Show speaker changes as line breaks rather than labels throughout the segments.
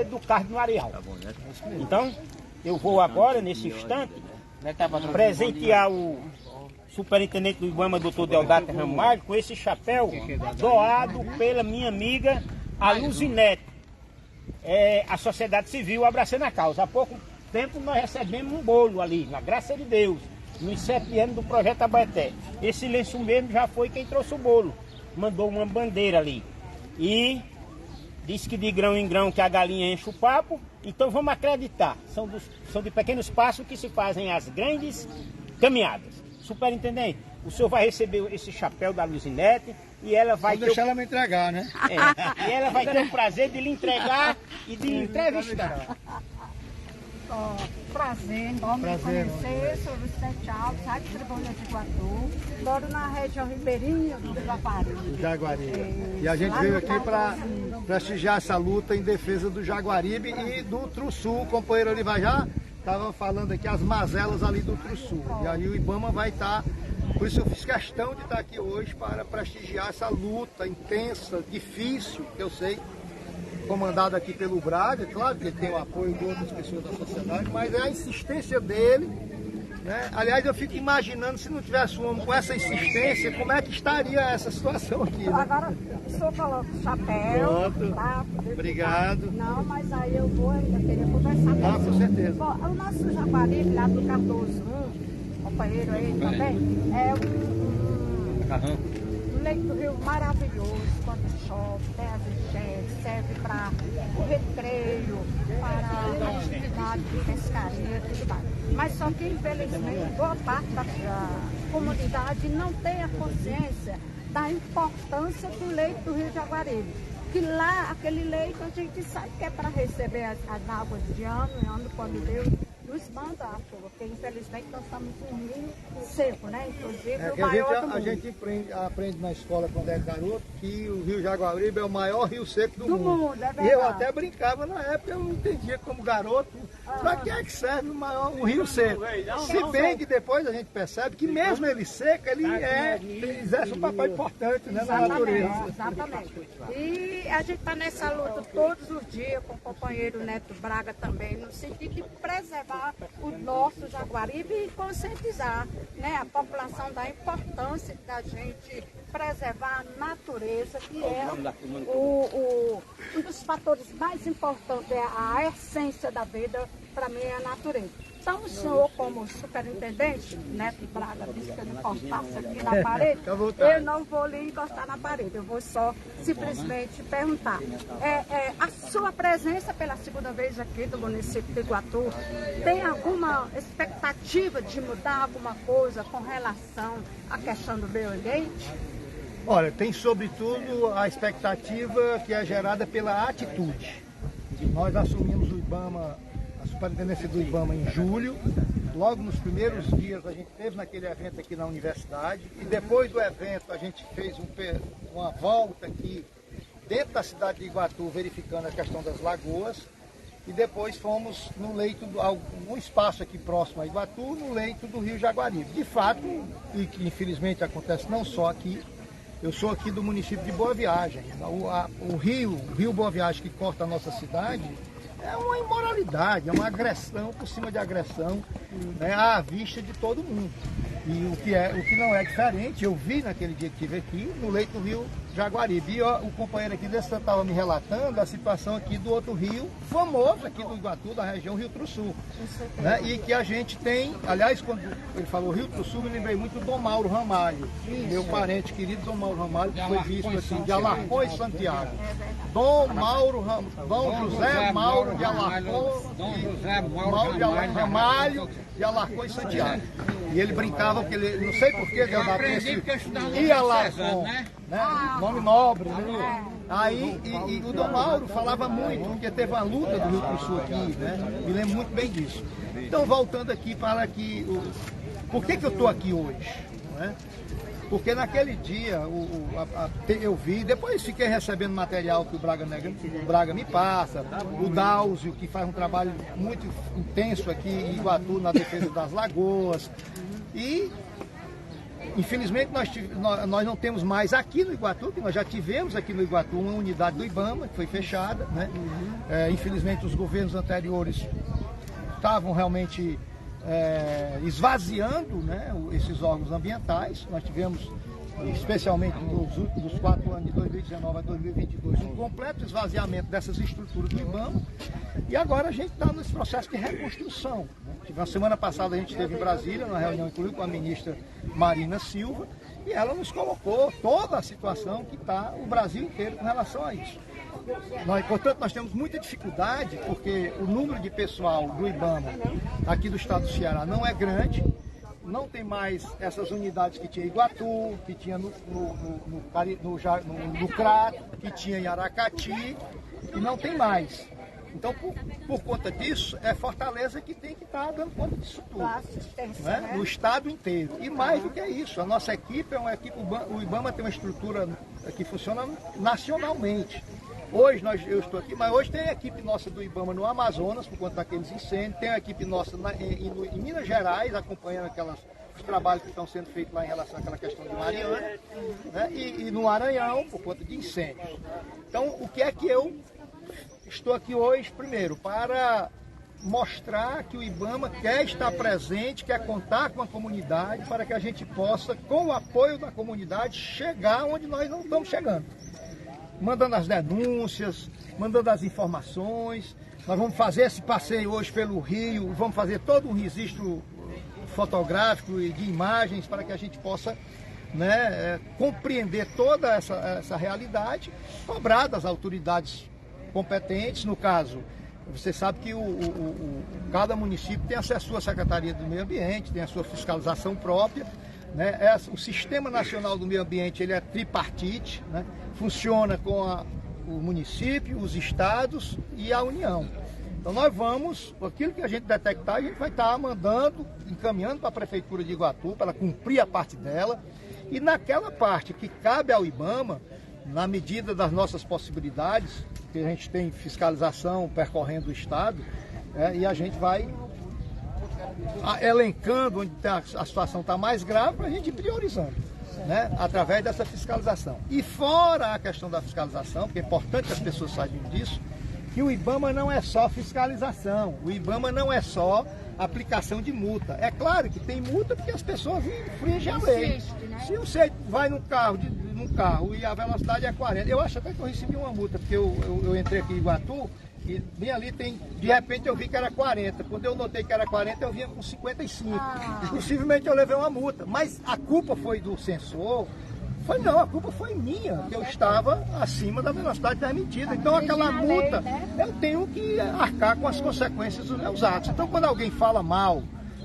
do carro no areal. Então, eu vou agora, nesse instante, presentear o superintendente do IBAMA, doutor Deodato Ramalho, com esse chapéu doado pela minha amiga, a Luzinete, a sociedade civil abraçando a causa. Há pouco tempo nós recebemos um bolo ali, na graça de Deus, nos 7 anos do projeto Abaeté. Esse lenço mesmo já foi quem trouxe o bolo, mandou uma bandeira ali. E diz que de grão em grão que a galinha enche o papo, então vamos acreditar. São de pequenos passos que se fazem as grandes caminhadas. Superintendente, o senhor vai receber esse chapéu da Luzinete e ela vai
deixar ela me entregar, né?
E ela vai ter o prazer de lhe entregar e de lhe entrevistar.
Prazer, nome de conhecer, sou Luzinete Alves, Rádio Tribuna de Iguatu, moro na região ribeirinha do Jaguaribe.
E a gente veio aqui para prestigiar essa luta em defesa do Jaguaribe e do Truçu. O companheiro Olivar já estava falando aqui as mazelas ali do Truçu. E aí o IBAMA vai estar, por isso eu fiz questão de estar aqui hoje para prestigiar essa luta intensa, difícil, que eu sei, comandado aqui pelo Braga. Claro que ele tem o apoio de outras pessoas da sociedade, mas é a insistência dele, né? Aliás, eu fico imaginando, se não tivesse um homem com essa insistência, como é que estaria essa situação aqui, né?
Agora, estou falando do chapéu.
Pronto.
Tá?
Obrigado.
Não, mas aí eu vou ainda querer conversar com
Com certeza.
Bom, o nosso Jaguaribe, lá do Cardoso, companheiro aí também, é um leito do rio maravilhoso. Quando chove, tem as enchentes, serve para o recreio, para a atividade de pescaria, tudo mais. Mas só que, infelizmente, boa parte da comunidade não tem a consciência da importância do leito do rio Jaguaribe. Que lá, aquele leito, a gente sabe que é para receber as águas de ano em ano, quando Deus nos manda a chuva, porque infelizmente nós estamos em um rio seco, né? Inclusive o maior do mundo.
A gente aprende na escola quando é garoto que o rio Jaguaribe é o maior rio seco do mundo.
É verdade.
E eu até brincava na época, eu não entendia como garoto, para que é que serve um rio seco? Se bem que depois a gente percebe que mesmo ele seco, ele exerce um papel importante, né, na natureza.
Exatamente. E a gente está nessa luta todos os dias com o companheiro Neto Braga também, no sentido de preservar o nosso Jaguaribe e conscientizar, né, a população da importância da gente preservar a natureza, que é um dos fatores mais importantes, é a essência da vida, para mim, é a natureza. Então, o senhor, como superintendente, Neto Braga, disse que eu encostasse aqui na parede, eu não vou lhe encostar na parede, eu vou só simplesmente perguntar. A sua presença pela segunda vez aqui do município de Iguatu, tem alguma expectativa de mudar alguma coisa com relação à questão do meio ambiente?
Olha, tem sobretudo a expectativa que é gerada pela atitude. Nós assumimos o IBAMA, a superintendência do IBAMA em julho. Logo nos primeiros dias a gente esteve naquele evento aqui na universidade e depois do evento a gente fez uma volta aqui dentro da cidade de Iguatu verificando a questão das lagoas e depois fomos no leito, um espaço aqui próximo a Iguatu, no leito do rio Jaguaribe. De fato, e que infelizmente acontece não só aqui, eu sou aqui do município de Boa Viagem. O rio Boa Viagem que corta a nossa cidade é uma imoralidade, é uma agressão por cima de agressão, né, à vista de todo mundo. E o que não é diferente, eu vi naquele dia que estive aqui, no leito do rio Jaguaribe. E o companheiro aqui estava me relatando a situação aqui do outro rio, famoso aqui do Iguatu, da região Rio Truçu. Né? E que a gente tem, aliás, quando ele falou Rio Truçu, me lembrei muito do Dom Mauro Ramalho, meu parente querido Dom Mauro Ramalho, que foi bispo assim, de Alarcões, Santiago. Dom José Mauro de Alarcões, Ramalho de Alarcões, Santiago. E ele brincava, porque ele, não sei porquê, e Alarcão, né? Nome nobre, né? Aí, e o Dom Mauro falava muito, porque teve uma luta do Rio Truçu aqui, né? Me lembro muito bem disso. Então, voltando aqui para que... Por que eu estou aqui hoje? Né? Porque naquele dia eu vi, depois fiquei recebendo material que o Braga me passa, o Dáuzio, que faz um trabalho muito intenso aqui em Iguatu na defesa das lagoas. E Infelizmente nós não temos mais aqui no Iguatu, que nós já tivemos aqui no Iguatu uma unidade do IBAMA, que foi fechada, né? Infelizmente os governos anteriores estavam realmente esvaziando, né, esses órgãos ambientais. Nós tivemos, especialmente dos 4 anos de 2019 a 2022, um completo esvaziamento dessas estruturas do IBAMA, e agora a gente está nesse processo de reconstrução, né? Na semana passada a gente esteve em Brasília, numa reunião inclusive com a ministra Marina Silva, e ela nos colocou toda a situação que está o Brasil inteiro com relação a isso. Portanto, nós temos muita dificuldade, porque o número de pessoal do IBAMA aqui do estado do Ceará não é grande, não tem mais essas unidades que tinha em Iguatu, que tinha no Crato, que tinha em Aracati, e não tem mais. Então, por conta disso, é Fortaleza que tem que estar dando conta disso tudo, né? No estado inteiro. E mais do que isso, a nossa equipe é uma equipe, o IBAMA tem uma estrutura que funciona nacionalmente. Hoje eu estou aqui, mas hoje tem a equipe nossa do IBAMA no Amazonas, por conta daqueles incêndios, tem a equipe nossa em Minas Gerais, acompanhando os trabalhos que estão sendo feitos lá em relação àquela questão de Mariana, né? E no Maranhão, por conta de incêndios. Então, o que é que eu estou aqui hoje, primeiro, para mostrar que o IBAMA quer estar presente, quer contar com a comunidade, para que a gente possa, com o apoio da comunidade, chegar onde nós não estamos chegando. Mandando as denúncias, mandando as informações. Nós vamos fazer esse passeio hoje pelo Rio, vamos fazer todo um registro fotográfico e de imagens para que a gente possa, né, compreender toda essa realidade, cobrar das autoridades competentes. No caso, você sabe que cada município tem a sua Secretaria do Meio Ambiente, tem a sua fiscalização própria, né? O Sistema Nacional do Meio Ambiente, ele é tripartite, né? Funciona com o município, os estados e a União. Então nós vamos, aquilo que a gente detectar, a gente vai estar mandando, encaminhando para a Prefeitura de Iguatu, para ela cumprir a parte dela, e naquela parte que cabe ao IBAMA, na medida das nossas possibilidades, que a gente tem fiscalização percorrendo o estado, e a gente vai elencando onde a situação está mais grave para a gente ir priorizando, né, através dessa fiscalização. E fora a questão da fiscalização, porque é importante que as pessoas saibam disso, que o IBAMA não é só fiscalização, o IBAMA não é só aplicação de multa. É claro que tem multa porque as pessoas infringem a lei. Se você vai num carro e a velocidade é 40, eu acho até que eu recebi uma multa, porque eu entrei aqui em Iguatu e bem ali de repente eu vi que era 40. Quando eu notei que era 40, eu vinha com 55. Possivelmente eu levei uma multa, mas a culpa foi do sensor. Não, a culpa foi minha, que eu estava acima da velocidade permitida. Então aquela multa, eu tenho que arcar com as consequências dos meus atos. Então quando alguém fala mal,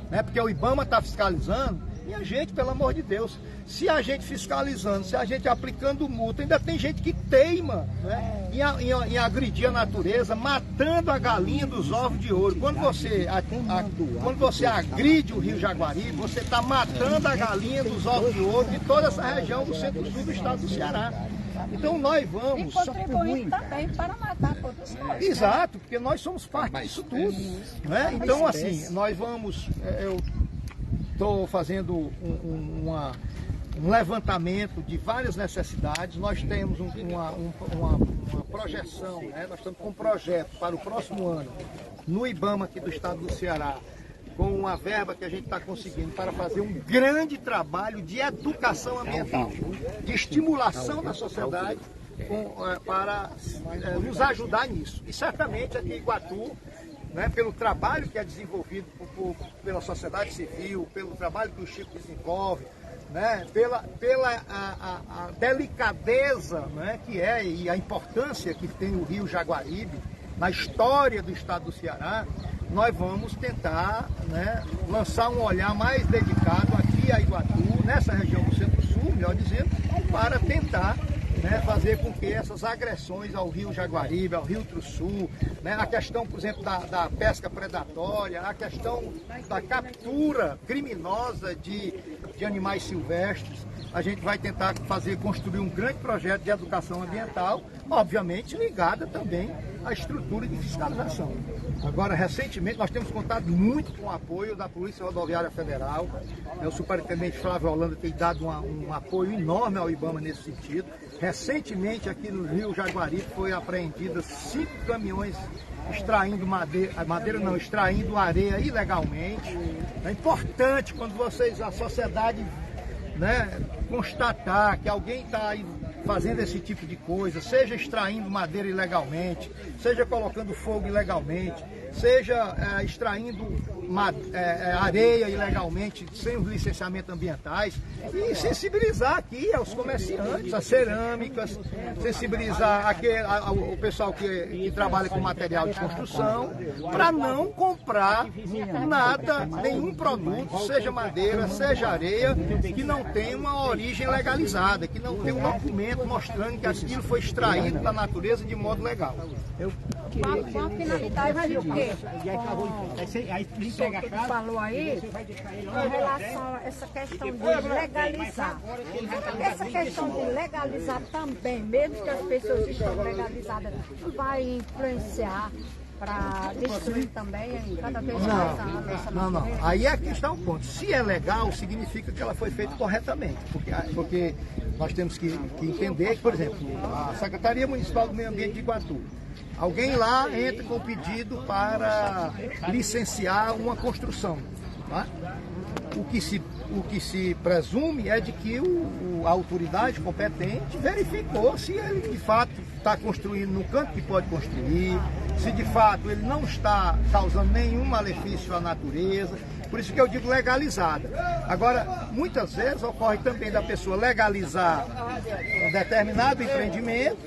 né, porque o IBAMA está fiscalizando, minha gente, pelo amor de Deus, se a gente fiscalizando, se a gente aplicando multa, ainda tem gente que teima, né, em agredir a natureza, matando a galinha dos ovos de ouro. Quando você agride o Rio Jaguaribe, você está matando a galinha dos ovos de ouro de toda essa região do centro-sul do estado do Ceará. Então nós vamos...
E contribuir também para matar todas as coisas.
Exato, porque nós somos parte disso tudo, né? Então assim, nós vamos... Eu estou fazendo um levantamento de várias necessidades. Nós temos uma projeção, né? Nós estamos com um projeto para o próximo ano no IBAMA aqui do estado do Ceará, com uma verba que a gente está conseguindo para fazer um grande trabalho de educação ambiental, de estimulação da sociedade para nos ajudar nisso. E certamente aqui em Iguatu, né, pelo trabalho que é desenvolvido pela sociedade civil, pelo trabalho que o Chico desenvolve, né, pela a delicadeza, né, que é e a importância que tem o Rio Jaguaribe na história do estado do Ceará, nós vamos tentar, né, lançar um olhar mais dedicado aqui a Iguatu, nessa região do Centro-Sul, melhor dizendo, para tentar, né, fazer com que essas agressões ao Rio Jaguaribe, ao Rio Tru-Sul, né, a questão, por exemplo, da pesca predatória, a questão da captura criminosa de de animais silvestres. A gente vai tentar construir um grande projeto de educação ambiental, obviamente ligada também à estrutura de fiscalização. Agora, recentemente, nós temos contado muito com o apoio da Polícia Rodoviária Federal. O superintendente Flávio Holanda tem dado um apoio enorme ao IBAMA nesse sentido. Recentemente, aqui no Rio Jaguaribe, foi apreendido 5 caminhões extraindo extraindo areia ilegalmente. É importante quando a sociedade, né, constatar que alguém está aí fazendo esse tipo de coisa, seja extraindo madeira ilegalmente, seja colocando fogo ilegalmente, seja extraindo areia ilegalmente, sem os licenciamentos ambientais, e sensibilizar aqui aos comerciantes, as cerâmicas, sensibilizar o pessoal que trabalha com material de construção, para não comprar nada, nenhum produto, seja madeira, seja areia, que não tenha uma origem legalizada, que não tenha um documento mostrando que aquilo foi extraído da natureza de modo legal.
Com a finalidade de quê? O que falou aí, em relação a essa questão de legalizar. Essa questão de legalizar também, mesmo que as pessoas estão legalizadas, vai influenciar para destruir também cada vez mais a
não. Aí é que está o ponto. Se é legal, significa que ela foi feita corretamente. Porque nós temos que entender que, por exemplo, a Secretaria Municipal do Meio Ambiente de Iguatu, alguém lá entra com pedido para licenciar uma construção. Tá? O que se presume é de que a autoridade competente verificou se ele de fato está construindo no canto que pode construir, se de fato ele não está causando nenhum malefício à natureza. Por isso que eu digo legalizada. Agora, muitas vezes ocorre também da pessoa legalizar um determinado empreendimento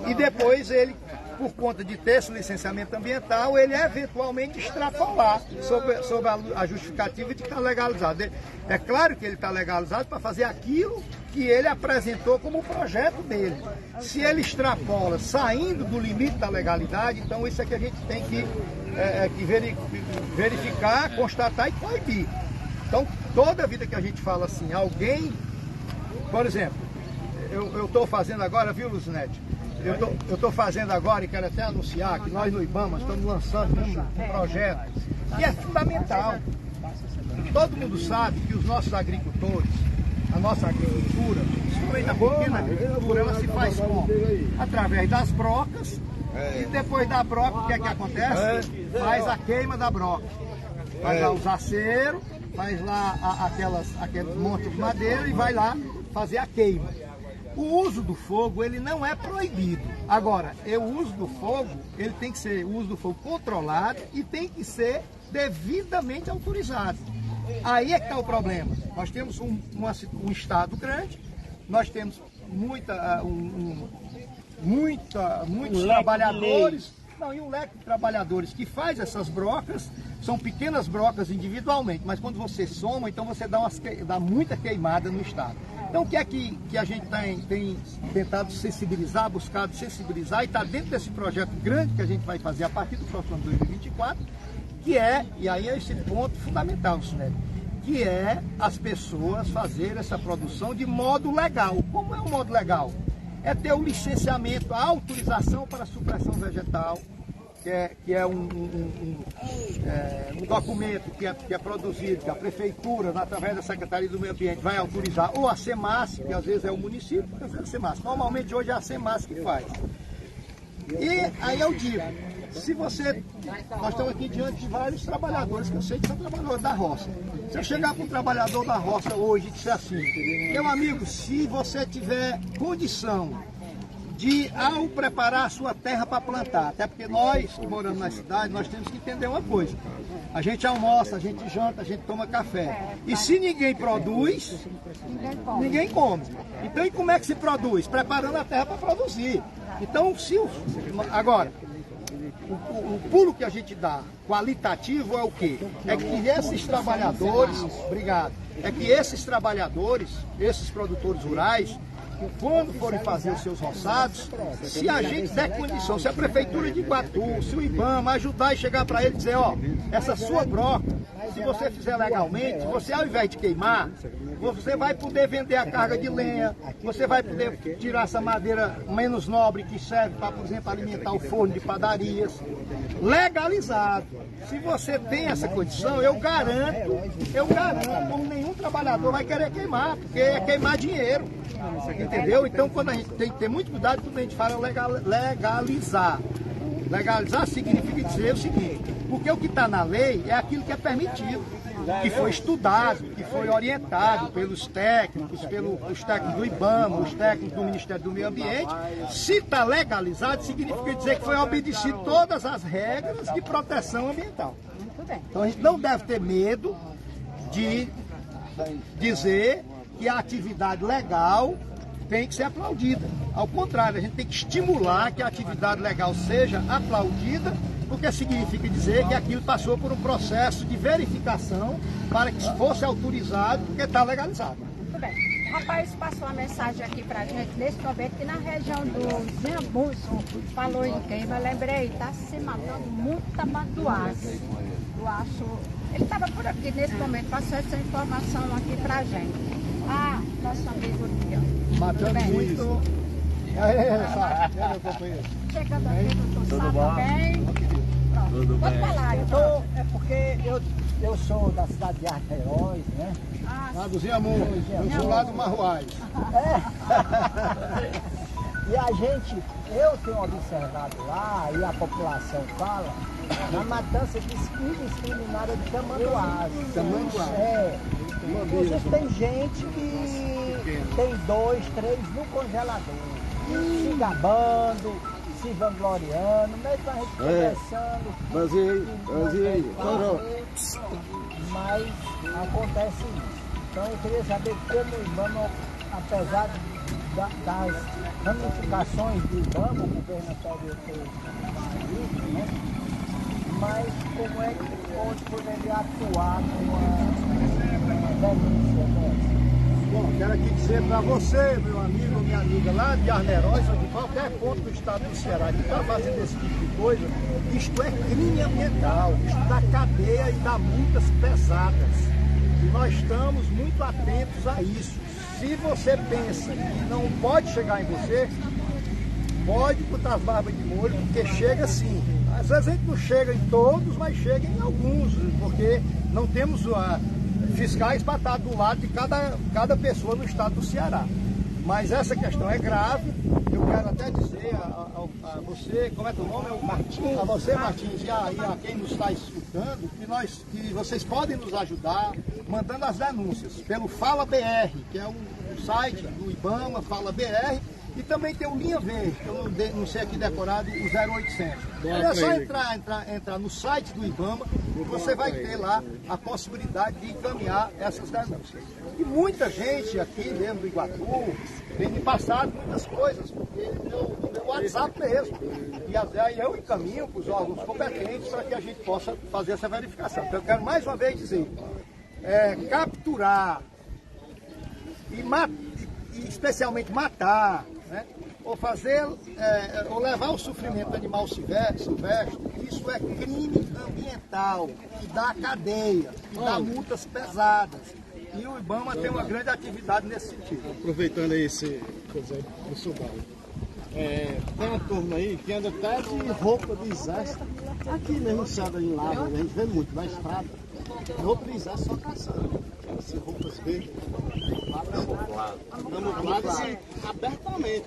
e depois ele, por conta de ter esse licenciamento ambiental, ele eventualmente extrapolar sobre a justificativa de que está legalizado. É claro que ele está legalizado para fazer aquilo que ele apresentou como projeto dele. Se ele extrapola saindo do limite da legalidade, então isso é que a gente tem que verificar, constatar e proibir. Então, toda vida que a gente fala assim, alguém, por exemplo, eu estou fazendo agora, viu, Luzinete? Eu estou fazendo agora e quero até anunciar que nós no IBAMA estamos lançando um projeto que é fundamental. Todo mundo sabe que os nossos agricultores, a nossa agricultura, principalmente a pequena agricultura, ela se faz como? Através das brocas, e depois da broca, o que é que acontece? Faz a queima da broca. Faz lá os aceros, faz lá aqueles montes de madeira e vai lá fazer a queima. O uso do fogo, ele não é proibido. Agora, o uso do fogo, ele tem que ser o uso do fogo controlado e tem que ser devidamente autorizado. Aí é que está o problema. Nós temos um estado grande, nós temos muitos trabalhadores, e um leque de trabalhadores que faz essas brocas, são pequenas brocas individualmente, mas quando você soma, então você dá muita queimada no estado. Então o que é que a gente tem tentado sensibilizar, buscado sensibilizar, e está dentro desse projeto grande que a gente vai fazer a partir do próximo ano 2024, que é, e aí é esse ponto fundamental, Sinete, que é as pessoas fazerem essa produção de modo legal. Como é o modo legal? É ter o licenciamento, a autorização para a supressão vegetal, que é um documento que é produzido, que a Prefeitura, através da Secretaria do Meio Ambiente, vai autorizar, ou a SEMAS, que às vezes é o município, às vezes é a SEMAS. Normalmente hoje é a SEMAS que faz. E aí eu digo, nós estamos aqui diante de vários trabalhadores, que eu sei que são trabalhadores da roça. Se eu chegar para um trabalhador da roça hoje e disser assim, meu amigo, se você tiver condição de, ao preparar a sua terra para plantar, até porque nós que moramos na cidade, nós temos que entender uma coisa. A gente almoça, a gente janta, a gente toma café. E se ninguém produz, ninguém come. Então, e como é que se produz? Preparando a terra para produzir. Então, agora, o pulo que a gente dá qualitativo é o quê? É que esses trabalhadores, esses produtores rurais, quando forem fazer os seus roçados, se a gente der condição, se a Prefeitura de Iguatu, se o IBAMA ajudar e chegar para ele e dizer, ó, essa sua broca, se você fizer legalmente, você ao invés de queimar, você vai poder vender a carga de lenha, você vai poder tirar essa madeira menos nobre que serve para, por exemplo, alimentar o forno de padarias. Legalizado. Se você tem essa condição, eu garanto, como nenhum trabalhador vai querer queimar, porque é queimar dinheiro. Entendeu? Então, quando a gente tem que ter muito cuidado quando a gente fala legalizar. Legalizar significa dizer o seguinte, porque o que está na lei é aquilo que é permitido, que foi estudado, que foi orientado pelos técnicos, os técnicos do IBAMA, os técnicos do Ministério do Meio Ambiente. Se está legalizado, significa dizer que foi obedecido todas as regras de proteção ambiental. Então a gente não deve ter medo de dizer que a atividade legal tem que ser aplaudida. Ao contrário, a gente tem que estimular que a atividade legal seja aplaudida, porque significa dizer que aquilo passou por um processo de verificação para que fosse autorizado, porque está legalizado.
Muito bem. O rapaz passou uma mensagem aqui pra gente, nesse momento, que na região do Zambuço, falou em queima, eu lembrei, está se matando muita manduácia. Eu acho... Ele estava por aqui nesse momento, passou essa informação aqui pra gente. Ah, nosso amigo Lian.
Matando muito. Meu companheiro.
Chegando aqui, doutor Sá, também. Pronto, pode falar, então.
É porque eu sou da cidade de Arqueiroz, né?
Lá do Ziamu, eu sou lá do Marruais.
E a gente, eu tenho observado lá, e a população fala, na matança indiscriminada de tamanduás. Inclusive tem gente que tem 2, 3 no congelador, se gabando, se vangloriando, mesmo a gente conversando. Mas acontece isso. Então eu queria saber como o IBAMA, apesar das ramificações do IBAMA, o governo pode ter isso, né? Mas como é que poderia atuar com uma denúncia dessa?
Bom, quero aqui dizer para você, meu amigo, minha amiga, lá de Arneróis, ou de qualquer ponto do estado do Ceará que está fazendo esse tipo de coisa, isto é crime ambiental, isto dá cadeia e dá multas pesadas. E nós estamos muito atentos a isso. Se você pensa que não pode chegar em você, pode botar as barbas de molho, porque chega sim. Às vezes a gente não chega em todos, mas chega em alguns, porque não temos fiscais para estar do lado de cada pessoa no estado do Ceará. Mas essa questão é grave. Eu quero até dizer a você, como é teu nome? Martins. A você, Martins, e a quem nos está escutando, que vocês podem nos ajudar mandando as denúncias pelo Fala BR, que é o site do IBAMA, Fala BR, e também tem o Linha Verde, que eu não sei aqui decorado, o 0800. É só entrar no site do IBAMA e você vai ter lá a possibilidade de encaminhar essas denúncias. E muita gente aqui mesmo do Iguatu tem me passado muitas coisas, porque no meu WhatsApp mesmo. E aí eu encaminho para os órgãos competentes para que a gente possa fazer essa verificação. Então eu quero mais uma vez dizer, capturar e especialmente matar, né? Ou levar o sofrimento animal silvestre, isso é crime ambiental, que dá cadeia, que dá multas pesadas. E o IBAMA tem uma grande atividade nesse sentido.
Aproveitando aí esse subalho. Tem uma turma aí que anda até de roupa de exército. Aqui mesmo, Ceará, em Lavra, a gente vê muito na estrada. Roupa de exército só caçando. Essas roupas verdes. Camufladas abertamente.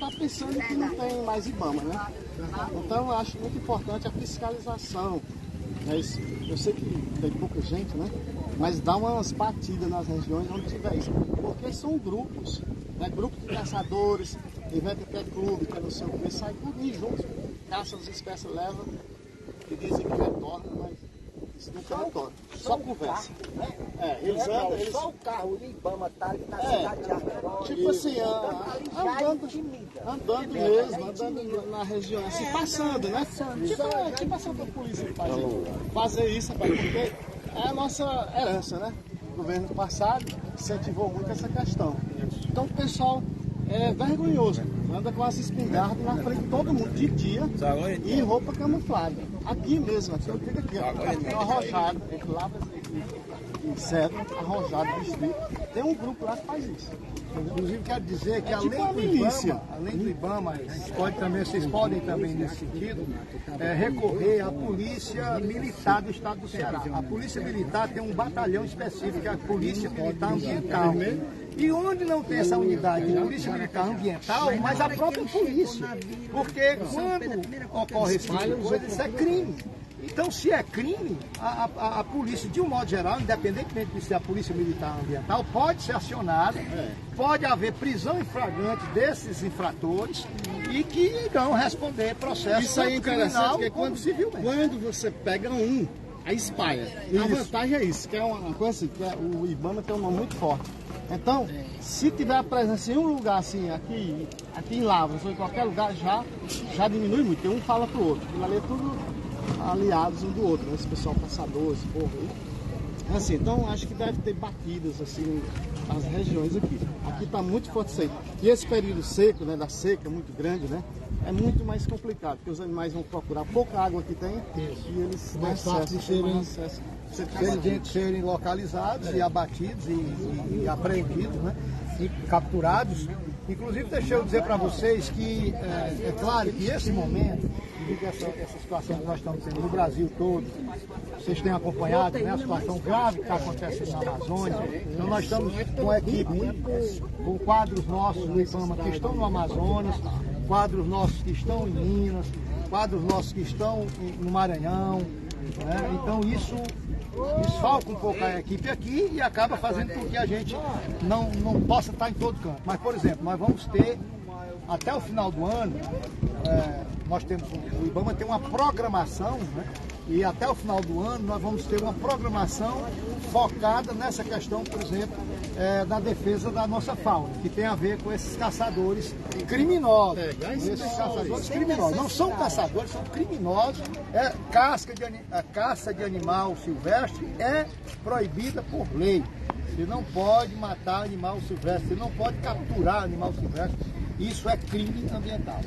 Tá pensando que não tem mais IBAMA, né? Então eu acho muito importante a fiscalização. Eu sei que tem pouca gente, né? Mas dá umas batidas nas regiões onde tiver isso. Porque são grupos, né? Grupos de caçadores, inventa até clube, que não sei o que, sai tudo juntos, caça as espécies, leva e dizem que retorna, mas isso nunca retorna. Só conversa. Eles andam.
Só o carro de IBAMA tá ali na cidade de Arqueiroz.
Tipo assim, andando mesmo, na região, assim, passando, né? Tipo assim, a polícia fazer isso, porque é a nossa herança, né? O governo passado incentivou muito essa questão. Então o pessoal é vergonhoso, anda com as espingardas na frente de todo mundo, de dia, e em roupa camuflada. Aqui mesmo, aqui, eu digo aqui, aqui é arrojado, a gente lava inseto, arrojado, distrito. Tem um grupo lá que faz isso.
Inclusive quero dizer que
tipo a milícia.
além do IBAMA, vocês podem também nesse sentido recorrer à Polícia Militar do Estado do Ceará. A Polícia Militar tem um batalhão específico, que é a Polícia Militar Ambiental. E onde não tem essa unidade de Polícia Militar Ambiental, mas a própria polícia. Porque quando ocorre esse tipo de coisa, isso é crime. Então, se é crime, a polícia, de um modo geral, independentemente de ser a Polícia Militar Ambiental, pode ser acionada, pode haver prisão em flagrante desses infratores e que irão responder processo
Isso aí é interessante, porque quando você pega um, aí espalha. A vantagem é isso, que é uma coisa assim, que o IBAMA tem um nome muito forte. Então, se tiver a presença em um lugar assim, aqui em Lavras ou em qualquer lugar, já diminui muito, porque um fala pro outro. Aquilo ali é tudo aliados um do outro, né? Esse pessoal caçador, esse povo aí. Assim, então acho que deve ter batidas assim nas regiões aqui. Aqui está muito forte isso aí. E esse período seco, né, da seca muito grande, né? É muito mais complicado, porque os animais vão procurar pouca água que tem e eles
mais fácil de serem localizados e abatidos e apreendidos, né? E capturados. Inclusive, deixa eu dizer para vocês que é claro que esse momento, devido a essa situação que nós estamos tendo no Brasil todo, vocês têm acompanhado, né, a situação grave que está acontecendo na Amazônia. Então nós estamos com a equipe, com quadros nossos do IBAMA que estão no Amazonas, quadros nossos que estão em Minas, quadros nossos que estão no Maranhão, né? Então isso desfalca um pouco a equipe aqui e acaba fazendo com que a gente não possa estar em todo canto. Mas, por exemplo, nós vamos ter, até o final do ano, o IBAMA tem uma programação, né? E até o final do ano nós vamos ter uma programação focada nessa questão, por exemplo, da defesa da nossa fauna, que tem a ver com esses caçadores criminosos. Esses caçadores criminosos. Não são caçadores, são criminosos. A caça de animal silvestre é proibida por lei. Você não pode matar animal silvestre, você não pode capturar animal silvestre. Isso é crime ambiental.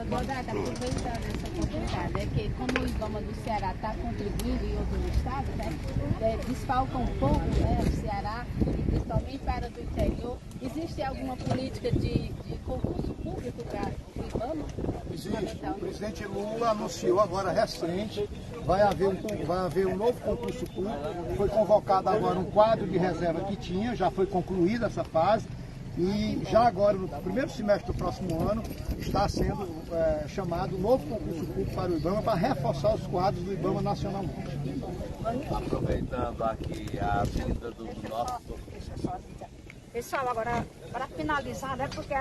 Deodata, aproveitando essa oportunidade, é que como o IBAMA do Ceará está contribuindo em outros estados, né, desfalca um pouco, né, o Ceará, principalmente para do interior. Existe alguma política de concurso público para o IBAMA?
Existe. O presidente Lula anunciou agora recente, vai haver um novo concurso público. Foi convocado agora um quadro de reserva que tinha, já foi concluída essa fase. E já agora, no primeiro semestre do próximo ano, está sendo chamado um novo concurso público para o IBAMA para reforçar os quadros do IBAMA nacionalmente.
Aproveitando aqui a vinda do nosso...
Pessoal, agora, para finalizar, né, porque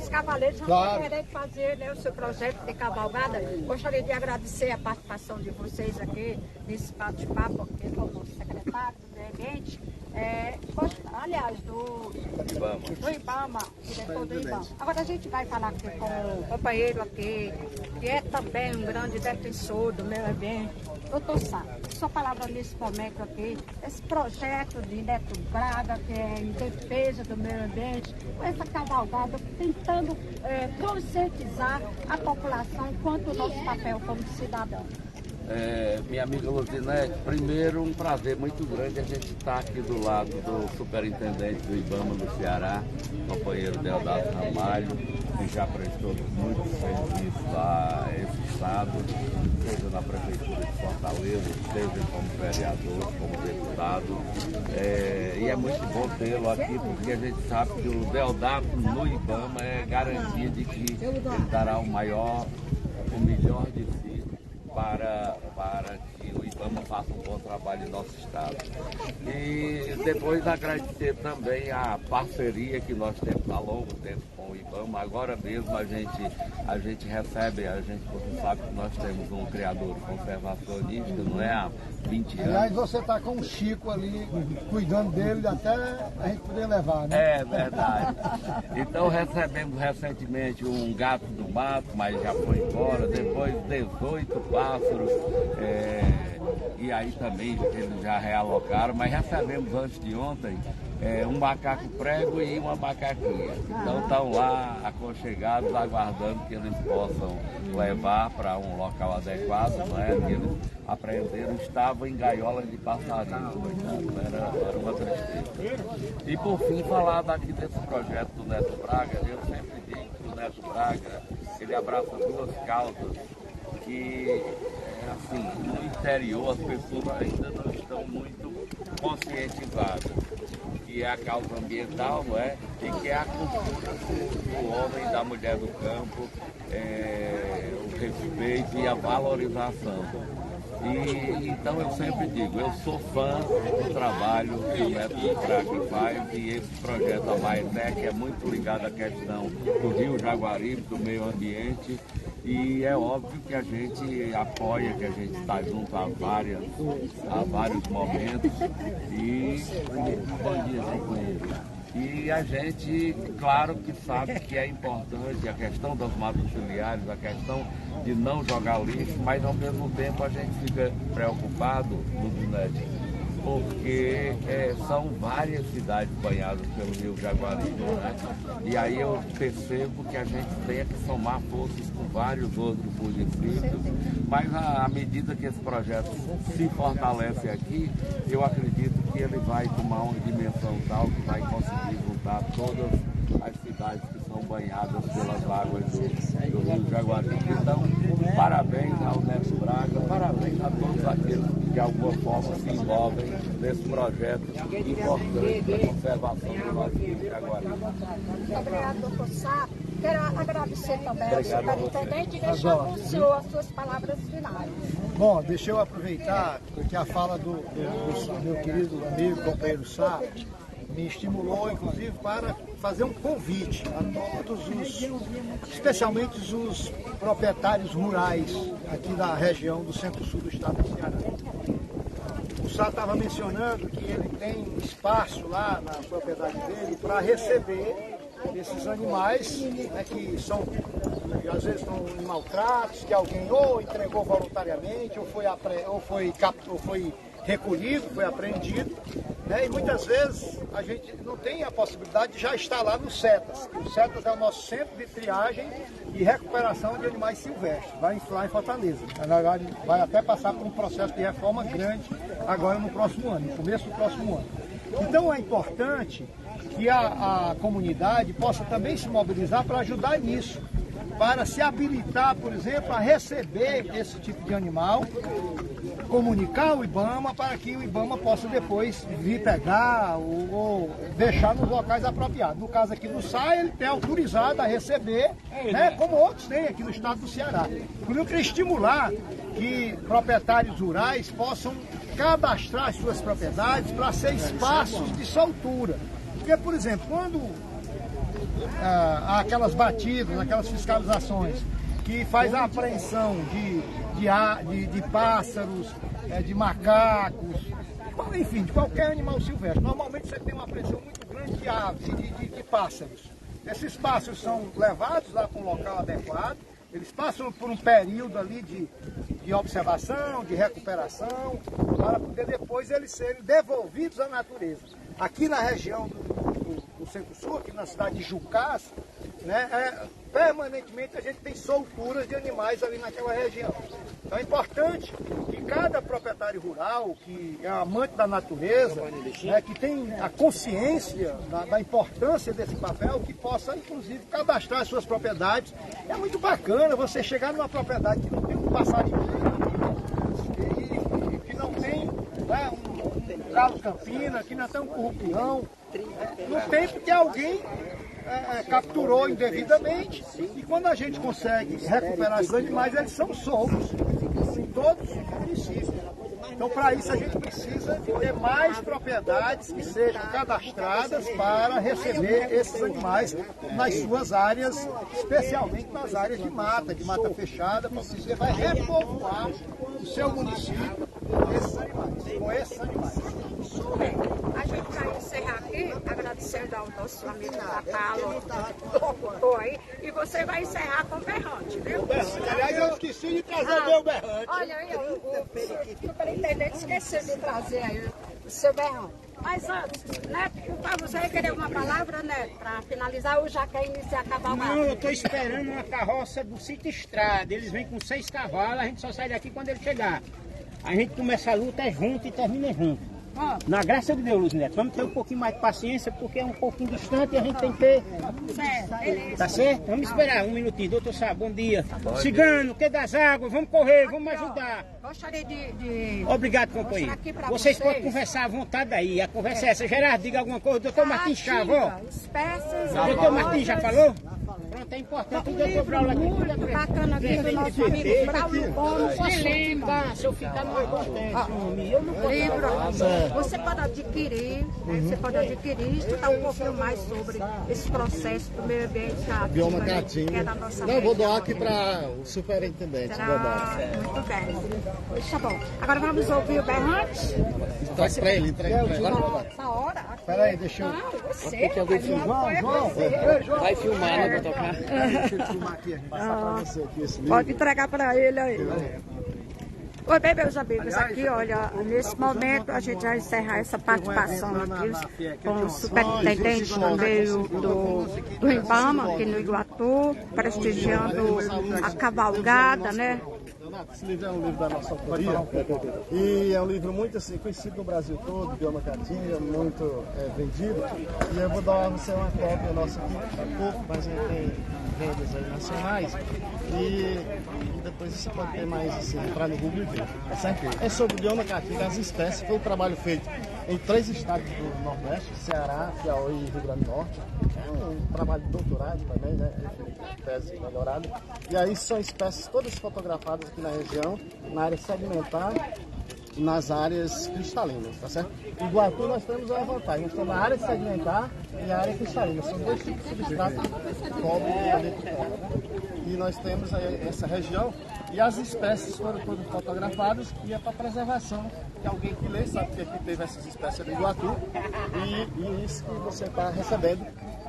os cavaleiros já vão querer fazer, né, o seu projeto de cavalgada. Gostaria de agradecer a participação de vocês aqui nesse bate-papo, aqui com o nosso secretário do Meio Ambiente. Aliás, do IBAMA, diretor do IBAMA. Agora a gente vai falar aqui com o companheiro aqui, que é também um grande defensor do meio ambiente, doutor Sá. Sua palavra nesse momento aqui, esse projeto de Neto Braga, que é em defesa do meio ambiente, com essa cavalgada, tentando conscientizar a população quanto o nosso papel como cidadão.
Minha amiga Luzinete, primeiro um prazer muito grande a gente estar aqui do lado do superintendente do IBAMA do Ceará, companheiro Deodato Ramalho, que já prestou muito serviço a esse estado, seja na prefeitura de Fortaleza, seja como vereador, como deputado. E é muito bom tê-lo aqui, porque a gente sabe que o Deodato no IBAMA é garantia de que ele dará o melhor de si para que o IBAMA faça um bom trabalho em nosso estado. E depois agradecer também a parceria que nós temos há longo tempo com o IBAMA. Agora mesmo a gente recebe, você sabe que nós temos um criador conservacionista, não é? Há 20 anos.
Aliás, você está com o Chico ali, cuidando dele até a gente poder levar, né?
É verdade. Então recebemos recentemente um gato do mato, mas já foi embora, depois 18 pássaros, e aí também eles já realocaram, mas recebemos antes de ontem um macaco prego e uma macaquinha. Então estão lá aconchegados, aguardando que eles possam levar para um local adequado, né? Que eles apreenderam, estavam em gaiolas de passarinho, era uma tristeza. E por fim, falar daqui desse projeto do Neto Braga, eu sempre digo que o Neto Braga, ele abraça duas causas que, assim, no interior as pessoas ainda não estão muito conscientizadas, que é a causa ambiental, não é? E que é a cultura do homem e da mulher do campo, o respeito e a valorização. E então eu sempre digo, eu sou fã do trabalho que o Neto Braga faz, e esse projeto Amaetec é muito ligado à questão do Rio Jaguaribe, do meio ambiente, e é óbvio que a gente apoia, que a gente está junto a vários momentos, e bom dia, companheiro. E a gente, claro que sabe que é importante a questão das matas ciliares, a questão de não jogar lixo, mas ao mesmo tempo a gente fica preocupado, Dudinete, porque são várias cidades banhadas pelo Rio Jaguaribe, né? E aí eu percebo que a gente tem que somar forças com vários outros municípios, mas à medida que esse projeto se fortalece aqui, eu acredito que ele vai tomar uma dimensão tal que vai conseguir juntar todas as cidades que são banhadas pelas águas do Rio Jaguaribe. Então, parabéns ao Neto Braga, parabéns a todos aqueles que de alguma forma se envolvem nesse projeto importante para a conservação do nosso Rio Jaguaribe.
Muito obrigado, doutor Sá. Quero agradecer também ao superintendente e deixar com o senhor as suas palavras finais.
Bom, deixa eu aproveitar que a fala do meu querido amigo, companheiro Sá, me estimulou, inclusive, para fazer um convite a todos especialmente os proprietários rurais aqui da região do centro-sul do estado do Ceará. O Sá estava mencionando que ele tem espaço lá na propriedade dele para receber esses animais, né, que às vezes estão em maltratos, que alguém ou entregou voluntariamente, ou foi recolhido, foi apreendido, né? E muitas vezes a gente não tem a possibilidade de já estar lá no CETAS. O CETAS é o nosso centro de triagem e recuperação de animais silvestres, lá em Fortaleza. Vai até passar por um processo de reforma grande agora no próximo ano, no começo do próximo ano. Então é importante que a comunidade possa também se mobilizar para ajudar nisso, para se habilitar, por exemplo, a receber esse tipo de animal, comunicar o IBAMA para que o IBAMA possa depois vir pegar ou deixar nos locais apropriados. No caso aqui do Sá, ele tem autorizado a receber, né, como outros têm aqui no estado do Ceará. Por isso eu queria estimular que proprietários rurais possam cadastrar as suas propriedades para ser espaços de soltura. Porque, por exemplo, quando há aquelas batidas, aquelas fiscalizações que faz a apreensão de pássaros, de macacos, enfim, de qualquer animal silvestre. Normalmente você tem uma apreensão muito grande de aves e de pássaros. Esses pássaros são levados lá para um local adequado, eles passam por um período ali de observação, de recuperação, para poder depois eles serem devolvidos à natureza. Aqui na região do Centro-Sul, aqui na cidade de Jucás, né, permanentemente a gente tem solturas de animais ali naquela região. Então é importante que cada proprietário rural, que é amante da natureza, né, que tem a consciência da importância desse papel, que possa inclusive cadastrar as suas propriedades. É muito bacana você chegar numa propriedade que não tem um passarinho, que não tem, né, um galo campina, que não tem um currupião, no tempo que alguém capturou indevidamente, e quando a gente consegue recuperar esses animais, eles são soltos em todos os municípios. Então, para isso, a gente precisa ter mais propriedades que sejam cadastradas para receber esses animais nas suas áreas, especialmente nas áreas de mata fechada, para você vai repovoar o seu município com esses animais.
gente vai encerrar aqui, agradecendo ao nosso amigo Natalo, locutor aí, e você vai encerrar com o berrante, viu?
Aliás, eu esqueci de trazer o meu berrante.
Olha aí, o superintendente esqueceu de trazer aí o seu berrante. Mas antes, Neto, você vai querer uma palavra, Neto, para finalizar ou já quer iniciar a cavalgada?
Não, eu estou esperando uma carroça do Sítio Estrada. Eles vêm com 6 cavalos, a gente só sai daqui quando ele chegar. A gente começa a luta junto e termina junto. Na graça de Deus, Luiz Neto, vamos ter um pouquinho mais de paciência, porque é um pouquinho distante e a gente tem que ter...
Certo, beleza.
Tá certo? Vamos esperar um minutinho. Doutor Sá, bom dia. Cigano, que das águas, vamos correr, vamos ajudar.
Gostaria de
Obrigado, companheiro.
aqui pra
Vocês
vocês.
podem conversar à vontade aí. A conversa é essa. Gerardo, diga alguma coisa. Doutor Martins Chavo, ó.
espécies,
Doutor Martins já falou? Pronto, é importante. O doutor Braulio aqui.
muito bacana aqui do nosso amigo Braulio Gomes.
Se eu ficar não acontece, homem. Eu não posso
Livro, você pode adquirir, né? Você pode adquirir, estudar um pouquinho mais sobre esse processo do meio ambiente
Bioma
que
Caatinga.
é da nossa
Não, eu vou doar
região.
aqui para o superintendente. Vou dar.
Muito bem. Tá bom. Agora vamos ouvir o berrante.
Entregue para ele, entregue para ele.
Essa hora.
Espera aí, deixa eu...
Não, você.
Vai filmar, né, pra tocar?
Deixa eu filmar aqui, a gente passar para você aqui esse livro.
Pode entregar para ele aí. Oi, bem, meus amigos, aqui, olha, nesse momento a gente vai encerrar essa participação aqui com o superintendente do meio do Ibama, aqui no Iguatu, prestigiando a cavalgada, né?
Esse livro é um livro da nossa autoria e é um livro muito assim, conhecido no Brasil todo, Bioma Caatinga, muito vendido. E eu vou dar a você uma cópia nossa aqui, é pouco, mas ele tem vendas aí nacionais. E depois você pode ter mais assim, entrar no Google e ver. É sobre o Bioma Caatinga, as espécies. Foi um trabalho feito em 3 estados do Nordeste, Ceará, Piauí e Rio Grande do Norte. É um trabalho de doutorado também, né? Tese melhorada. E aí são espécies todas fotografadas aqui na região, na área sedimentar e nas áreas cristalinas, tá certo? Em Iguatu nós temos uma vantagem, nós temos a área sedimentar e a área cristalina. São 2 tipos de substrato, cobre e aleta. E nós temos aí essa região e as espécies foram todas fotografadas e é para preservação. Que alguém que lê sabe que aqui teve essas espécies do Iguatu e isso que você está recebendo.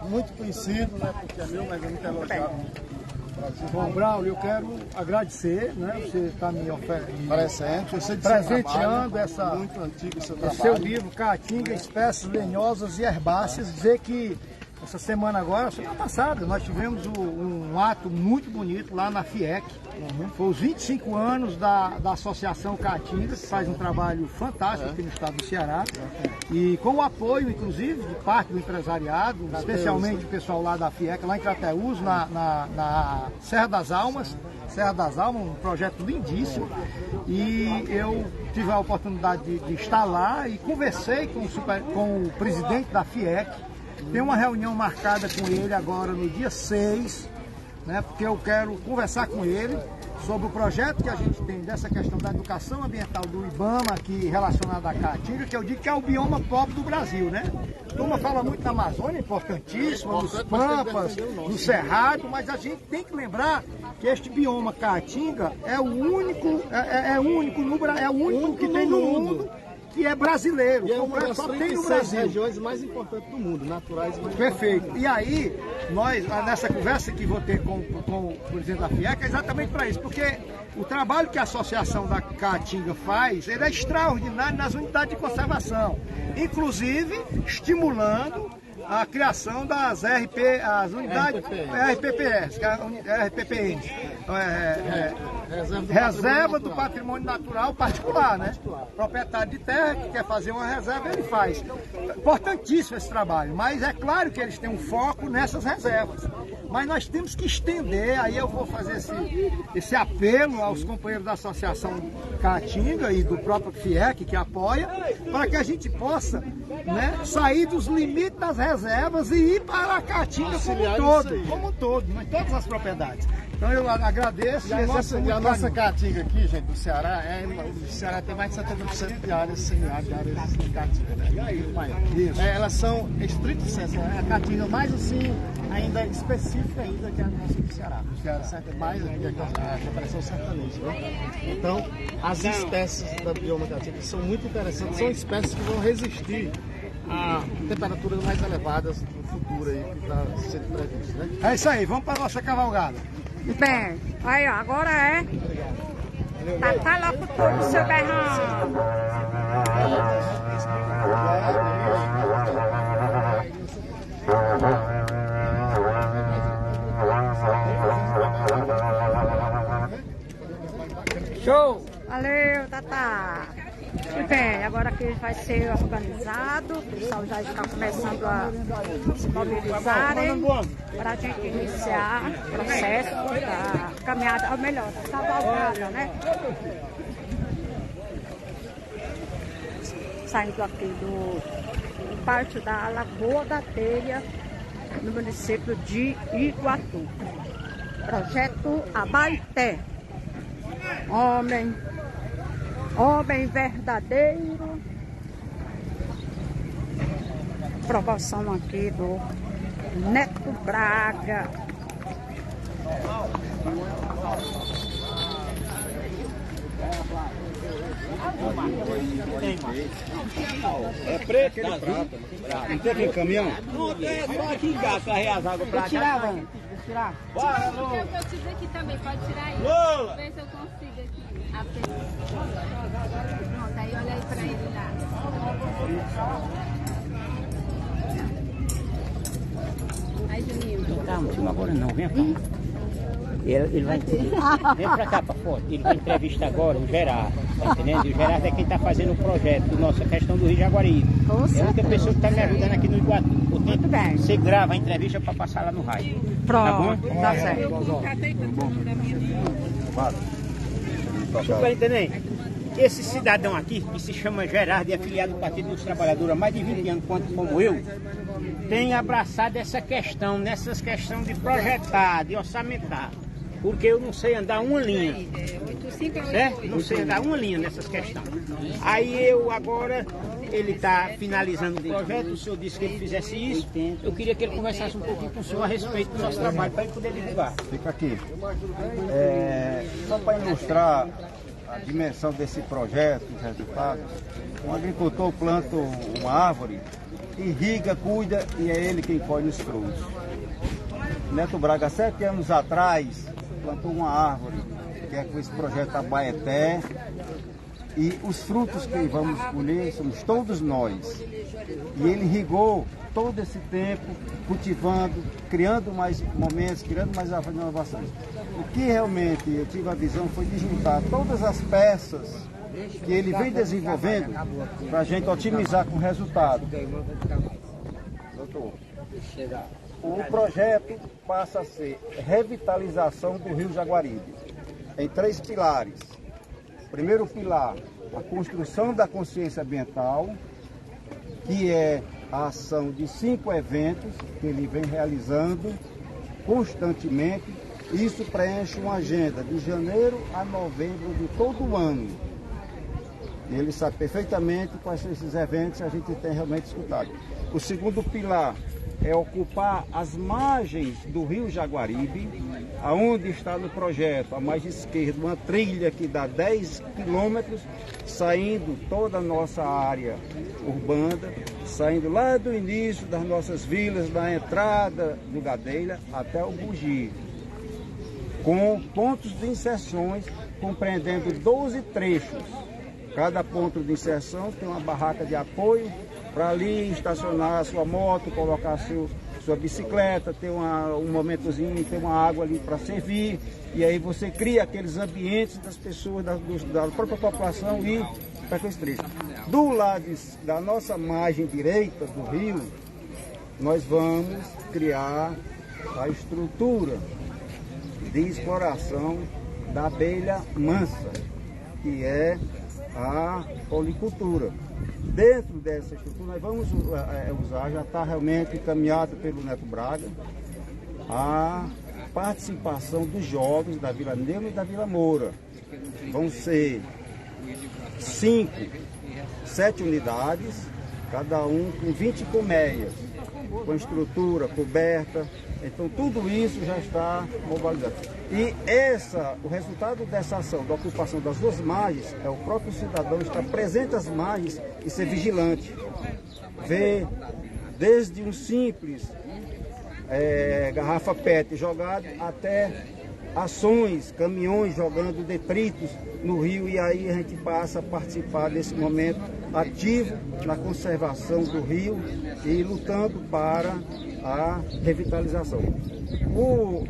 Muito conhecido, né? Porque é meu, mas é muito elogiado.
Bom, Braulio, eu quero agradecer, né? Você está me
Presenteando
essa,
muito antigo seu
esse
trabalho.
seu livro, Caatinga, Espécies Lenhosas e Herbáceas. Dizer que essa semana agora, semana passada, nós tivemos um ato muito bonito lá na FIEC. Foi os 25 anos da Associação Caatinga, que faz um trabalho fantástico aqui no estado do Ceará. E com o apoio, inclusive, de parte do empresariado, especialmente o pessoal lá da FIEC, lá em Crateús, na Serra das Almas. Serra das Almas, um projeto lindíssimo. E eu tive a oportunidade de estar lá e conversei com o presidente da FIEC. Tem uma reunião marcada com ele agora no dia 6, né, porque eu quero conversar com ele sobre o projeto que a gente tem dessa questão da educação ambiental do Ibama aqui relacionada à Caatinga, que eu digo que é o bioma pobre do Brasil, né? A turma fala muito da Amazônia, importantíssima, dos Pampas, do Cerrado, mas a gente tem que lembrar que este bioma Caatinga é o único, é o único que tem no mundo que é brasileiro,
E é uma das
só tem no
36
Brasil.
regiões mais importantes do mundo, naturais mais
Perfeito. E aí, nós, nessa conversa que vou ter com o presidente da FIEC, é exatamente para isso, porque o trabalho que a Associação da Caatinga faz, ele é extraordinário nas unidades de conservação, inclusive estimulando a criação das as unidades RPPS, que é RPPNs, Reserva do Patrimônio Natural Particular, né? Proprietário de terra que quer fazer uma reserva, ele faz. Importantíssimo esse trabalho, mas é claro que eles têm um foco nessas reservas. Mas nós temos que estender, aí eu vou fazer esse apelo aos companheiros da Associação Caatinga e do próprio FIEC, que apoia, para que a gente possa, né, sair dos limites das reservas e ir para a Caatinga como um todo, em todas as propriedades. Então eu agradeço.
E a nossa Caatinga aqui, gente, do Ceará, o Ceará tem mais de 70% de áreas semiáridas, de áreas de Caatinga, né? Elas são estrito senso, é a Caatinga mais assim, ainda específica ainda que a nossa do Ceará. Certo? Mais a repressão sertaneja, né? Então, as espécies da bioma Caatinga são muito interessantes, são espécies que vão resistir a temperaturas mais elevadas no futuro aí que está sendo previsto, né?
É isso aí, vamos para a nossa cavalgada.
Bem, aí ó, agora é. Tá lá pro todo, seu berrão.
Show!
Valeu, Tata. E bem, agora que vai ser organizado, o pessoal já está começando a se mobilizarem para a gente iniciar o processo da caminhada, ou melhor, da cavalgada, né? Saindo aqui do pátio da Lagoa da Telha, no município de Iguatu. Projeto Abaeté. Homem verdadeiro. Promoção aqui do Neto Braga.
É preto, aquele prata. Não tem aquele caminhão? Não tem, só aqui em casa, carregar as águas pra cá.
Tirar, velho. Tirar.
Bora, Lula. Eu tive aqui também, pode tirar aí.
Lula!
Vê se eu consigo aqui. Pronto, aí olha aí pra ele lá. Aí, Juninho.
Calma, tio, agora não, vem cá. Ele vai vem pra cá, pra fora. Ele vai entrevistar agora o Gerardo, tá entendendo? E o Gerardo é quem tá fazendo o projeto, nossa questão do Rio Jaguaribe. É a única pessoa que tá me ajudando aqui no Iguatu. Portanto,
bem.
você grava a entrevista pra passar lá no raio.
Pronto,
Tá bom?
tá certo.
Superintendente, esse cidadão aqui, que se chama Gerardo e é afiliado do Partido dos Trabalhadores há mais de 20 anos, como eu, tem abraçado essa questão, nessas questões de projetar, de orçamentar. Porque eu não sei andar uma linha, certo? Não sei andar uma linha nessas questões. Aí eu agora, ele está finalizando o projeto, o senhor disse que ele fizesse isso, eu queria que ele conversasse um pouquinho com o senhor a respeito do nosso trabalho, para ele poder divulgar.
Fica aqui. Só para ilustrar a dimensão desse projeto, os resultados, um agricultor planta uma árvore, irriga, cuida e é ele quem colhe os frutos. Neto Braga, há 7 anos atrás, plantou uma árvore, que é com esse projeto Abaeté, e os frutos que vamos colher somos todos nós. E ele irrigou todo esse tempo, cultivando, criando mais momentos, criando mais inovações. O que realmente eu tive a visão foi de juntar todas as peças que ele vem desenvolvendo para a gente otimizar com o resultado. Doutor, o projeto passa a ser revitalização do Rio Jaguaribe, em 3 pilares. Primeiro pilar, a construção da consciência ambiental, que é a ação de 5 eventos que ele vem realizando constantemente. Isso preenche uma agenda de janeiro a novembro de todo o ano. E ele sabe perfeitamente quais são esses eventos que a gente tem realmente escutado. O segundo pilar é ocupar as margens do Rio Jaguaribe, aonde está no projeto, à margem esquerda, uma trilha que dá 10 quilômetros, saindo toda a nossa área urbana, saindo lá do início das nossas vilas, da entrada do Gadelha até o Bugi, com pontos de inserções compreendendo 12 trechos. Cada ponto de inserção tem uma barraca de apoio para ali estacionar a sua moto, colocar sua bicicleta, ter um momentozinho, ter uma água ali para servir. E aí você cria aqueles ambientes das pessoas, da própria população e para aqueles trechos. Do lado da nossa margem direita do rio, nós vamos criar a estrutura de exploração da abelha mansa, que é a policultura. Dentro dessa estrutura, nós vamos usar, já está realmente encaminhado pelo Neto Braga, a participação dos jovens da Vila Neumann e da Vila Moura. Vão ser 7 unidades, cada um com 20 colmeias. com estrutura coberta. Então tudo isso já está mobilizado. E o resultado dessa ação, da ocupação das duas margens, é o próprio cidadão estar presente às margens e ser vigilante. Ver desde um simples garrafa PET jogada até ações, caminhões jogando detritos no rio, e aí a gente passa a participar desse momento ativo na conservação do rio e lutando para a revitalização. O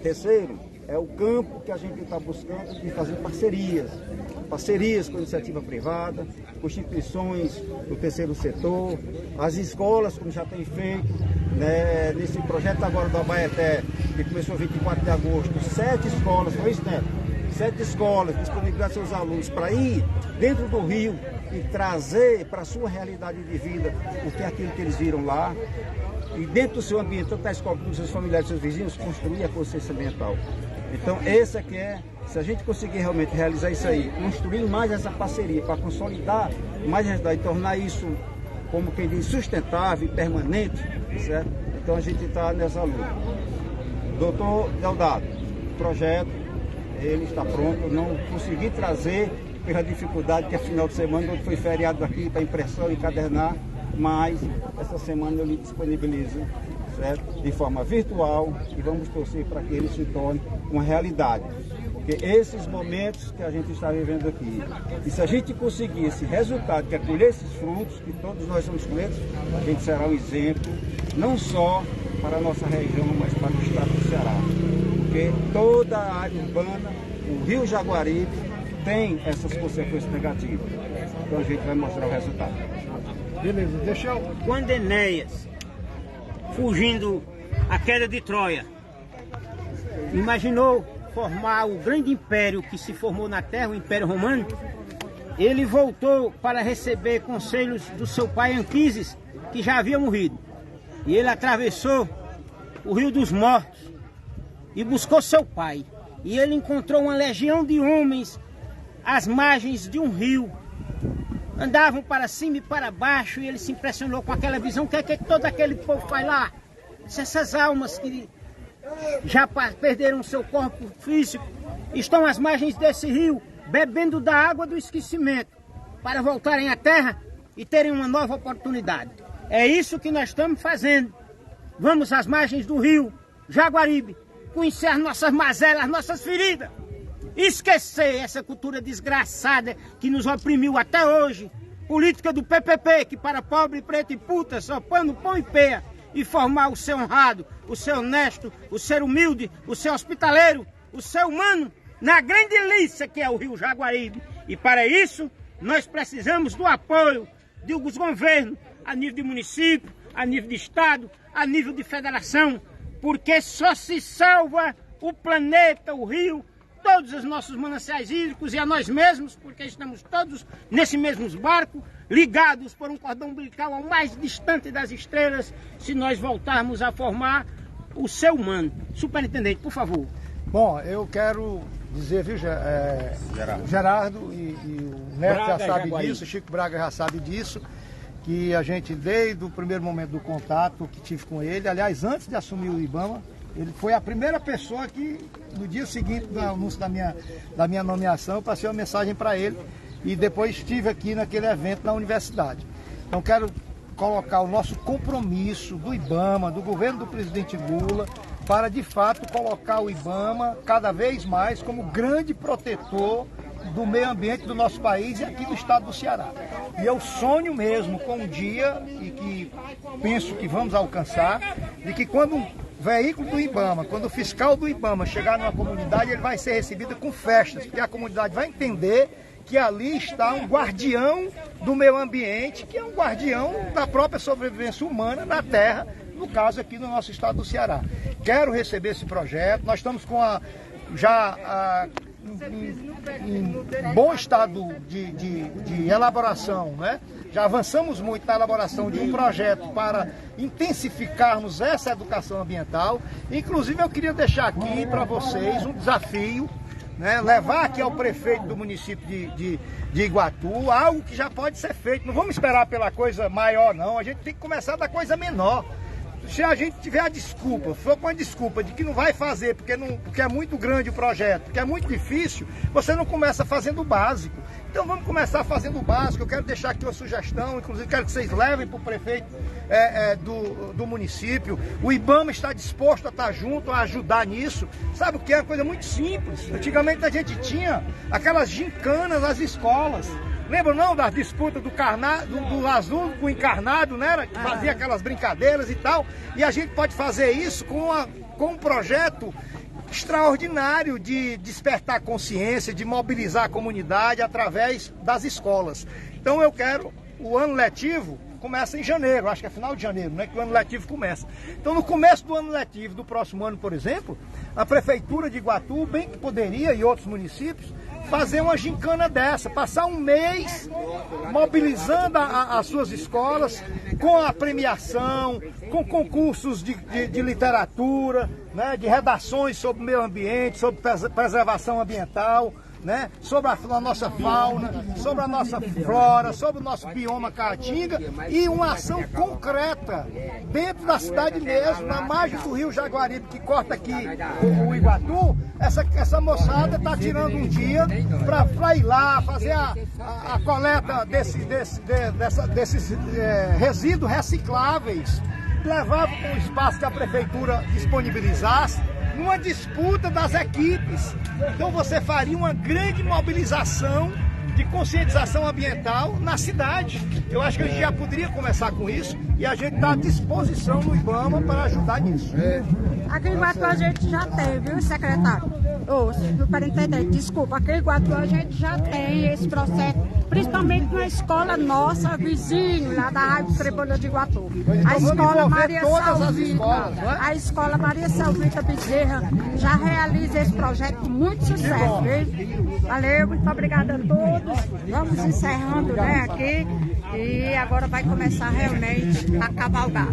terceiro é o campo que a gente está buscando de fazer parcerias com a iniciativa privada, com instituições do terceiro setor, as escolas, como já tem feito, né, nesse projeto agora do Abaeté, que começou 24 de agosto, 7 escolas, foi isso, né? 7 escolas disponibilizar seus alunos para ir dentro do rio e trazer para a sua realidade de vida o que é aquilo que eles viram lá. E dentro do seu ambiente, tanto na escola como dos seus familiares, dos seus vizinhos, construir a consciência ambiental. Então, esse aqui se a gente conseguir realmente realizar isso aí, construir mais essa parceria para consolidar mais a realidade e tornar isso, como quem diz, sustentável e permanente, certo? Então a gente está nessa luta. Doutor Deodato, o projeto, ele está pronto, eu não consegui trazer pela dificuldade que é final de semana, onde foi feriado aqui para impressão e encadernar, mas essa semana eu lhe disponibilizo, certo? De forma virtual, e vamos torcer para que ele se torne uma realidade. Porque esses momentos que a gente está vivendo aqui, e se a gente conseguir esse resultado, que é colher esses frutos, que todos nós somos colhidos, a gente será um exemplo, não só para a nossa região, mas para o estado do Ceará. Porque toda a área urbana, o Rio Jaguaribe, tem essas consequências negativas. Então a gente vai mostrar o resultado.
Beleza, deixa eu...
Quando Enéas, fugindo a queda de Troia, imaginou formar o grande império que se formou na Terra, o Império Romano, ele voltou para receber conselhos do seu pai Anquises, que já havia morrido. E ele atravessou o Rio dos Mortos e buscou seu pai. E ele encontrou uma legião de homens às margens de um rio. Andavam para cima e para baixo, e ele se impressionou com aquela visão. O que é que todo aquele povo faz lá? Se essas almas que já perderam seu corpo físico estão às margens desse rio, bebendo da água do esquecimento, para voltarem à terra e terem uma nova oportunidade. É isso que nós estamos fazendo. Vamos às margens do rio Jaguaribe, conhecer as nossas mazelas, as nossas feridas, esquecer essa cultura desgraçada que nos oprimiu até hoje, política do PPP, que para pobre, preto e puta só pano, pão e peia, e formar o ser honrado, o ser honesto, o ser humilde, o ser hospitaleiro, o ser humano, na grande liça que é o Rio Jaguaribe. E para isso, nós precisamos do apoio dos governos, a nível de município, a nível de estado, a nível de federação, porque só se salva o planeta, o rio, todos os nossos mananciais hídricos e a nós mesmos, porque estamos todos nesse mesmo barco, ligados por um cordão umbilical ao mais distante das estrelas, se nós voltarmos a formar o ser humano. Superintendente, por favor.
Bom, eu quero dizer, viu, Gerardo e o Neto
Braga,
já sabe
Jaguaribe.
disso, o Chico Braga já sabe disso, que a gente, desde o primeiro momento do contato que tive com ele, aliás, antes de assumir o IBAMA, ele foi a primeira pessoa que, no dia seguinte do anúncio da minha nomeação, eu passei uma mensagem para ele e depois estive aqui naquele evento na universidade. Então quero colocar o nosso compromisso do IBAMA, do governo do presidente Lula, para de fato colocar o IBAMA cada vez mais como grande protetor do meio ambiente do nosso país e aqui do estado do Ceará. E eu sonho mesmo com um dia, e que penso que vamos alcançar, de que quando um veículo do IBAMA, quando o fiscal do IBAMA chegar numa comunidade, ele vai ser recebido com festas, porque a comunidade vai entender que ali está um guardião do meio ambiente, que é um guardião da própria sobrevivência humana na terra, no caso aqui no nosso estado do Ceará. Quero receber esse projeto, nós estamos com em bom estado de elaboração, né? Já avançamos muito na elaboração de um projeto para intensificarmos essa educação ambiental. Inclusive eu queria deixar aqui para vocês um desafio, né, levar aqui ao prefeito do município de Iguatu algo que já pode ser feito. Não vamos esperar pela coisa maior, não. A gente tem que começar da coisa menor. Se a gente tiver a desculpa, for com a desculpa de que não vai fazer porque é muito grande o projeto, porque é muito difícil, você não começa fazendo o básico. Então vamos começar fazendo o básico. Eu quero deixar aqui uma sugestão, inclusive quero que vocês levem para o prefeito do município. O IBAMA está disposto a estar junto, a ajudar nisso. Sabe o que é? Uma coisa muito simples. Antigamente a gente tinha aquelas gincanas nas escolas. Lembra não das disputas do azul com o encarnado, né? Que fazia aquelas brincadeiras e tal. E a gente pode fazer isso com um projeto extraordinário de despertar consciência, de mobilizar a comunidade através das escolas. Então eu quero, o ano letivo começa em janeiro, acho que é final de janeiro, né, que o ano letivo começa. Então no começo do ano letivo do próximo ano, por exemplo, a Prefeitura de Iguatu, bem que poderia, e outros municípios, fazer uma gincana dessa, passar um mês mobilizando as suas escolas com a premiação, com concursos de literatura, né, de redações sobre o meio ambiente, sobre preservação ambiental, né, sobre a nossa fauna, sobre a nossa flora, sobre o nosso bioma caatinga e uma ação concreta dentro da cidade mesmo, na margem do rio Jaguaribe, que corta aqui o Iguatu. Essa moçada está tirando um dia para ir lá fazer a coleta desses resíduos recicláveis, levava para o espaço que a prefeitura disponibilizasse, numa disputa das equipes. Então você faria uma grande mobilização de conscientização ambiental na cidade. Eu acho que a gente já poderia começar com isso e a gente está à disposição no IBAMA para ajudar nisso.
Aqui em Iguatu a gente já tem, viu, secretário? Ô, superintendente, desculpa, aqui em Iguatu a gente já tem esse processo, principalmente na escola nossa, vizinho, lá da Rádio Tribuna de Iguatu. A escola Maria Salvita, a escola Maria Salvita Bezerra já realiza esse projeto com muito sucesso, viu? Valeu, muito obrigada a todos. Vamos encerrando, né, aqui. E agora vai começar realmente a cavalgada.